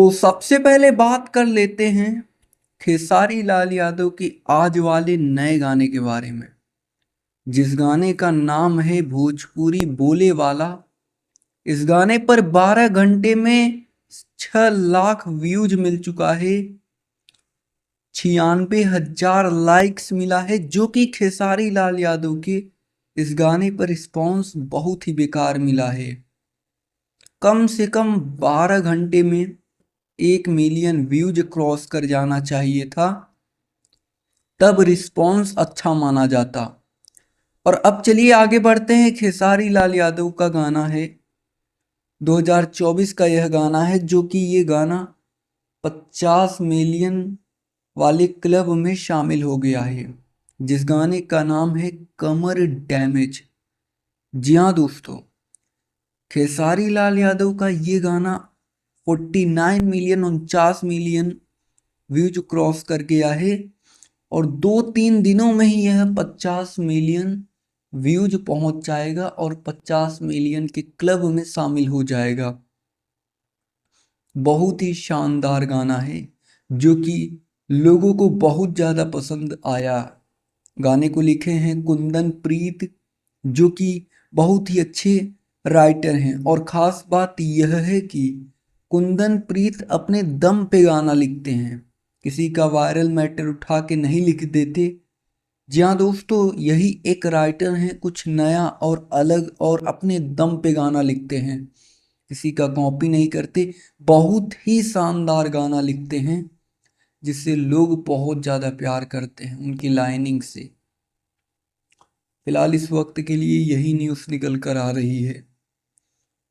तो सबसे पहले बात कर लेते हैं खेसारी लाल यादव की आज वाले नए गाने के बारे में, जिस गाने का नाम है भोजपुरी बोले वाला। इस गाने पर 12 घंटे में 6 लाख व्यूज मिल चुका है, 96,000 लाइक्स मिला है, जो कि खेसारी लाल यादव के इस गाने पर रिस्पॉन्स बहुत ही बेकार मिला है। कम से कम 12 घंटे में 1 मिलियन व्यूज क्रॉस कर जाना चाहिए था, तब रिस्पॉन्स अच्छा माना जाता। और अब चलिए आगे बढ़ते हैं। खेसारी लाल यादव का गाना है 2024 का, यह गाना है जो कि ये गाना 50 मिलियन वाले क्लब में शामिल हो गया है, जिस गाने का नाम है कमर डैमेज। जी हाँ दोस्तों, खेसारी लाल यादव का ये गाना 49 मिलियन 49 मिलियन व्यूज क्रॉस कर गया है और 2-3 दिनों में ही यह 50 मिलियन व्यूज पहुंच जाएगा और 50 मिलियन के क्लब में शामिल हो जाएगा। बहुत ही शानदार गाना है जो कि लोगों को बहुत ज़्यादा पसंद आया। गाने को लिखे हैं कुंदन प्रीत, जो कि बहुत ही अच्छे राइटर हैं। और ख़ास बात यह है कि कुंदन प्रीत अपने दम पे गाना लिखते हैं, किसी का वायरल मैटर उठा के नहीं लिख देते। जी हाँ दोस्तों, यही एक राइटर हैं, कुछ नया और अलग और अपने दम पे गाना लिखते हैं, किसी का कॉपी नहीं करते। बहुत ही शानदार गाना लिखते हैं जिससे लोग बहुत ज़्यादा प्यार करते हैं उनकी लाइनिंग से। फिलहाल इस वक्त के लिए यही न्यूज़ निकल कर आ रही है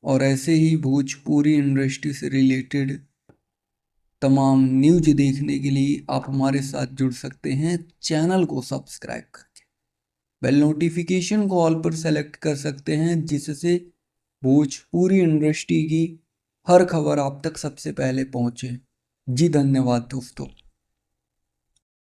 और ऐसे ही भोजपुरी इंडस्ट्री से रिलेटेड तमाम न्यूज देखने के लिए आप हमारे साथ जुड़ सकते हैं। चैनल को सब्सक्राइब करके बेल नोटिफिकेशन को ऑल पर सेलेक्ट कर सकते हैं, जिससे भोजपुरी इंडस्ट्री की हर खबर आप तक सबसे पहले पहुंचे। जी धन्यवाद दोस्तों।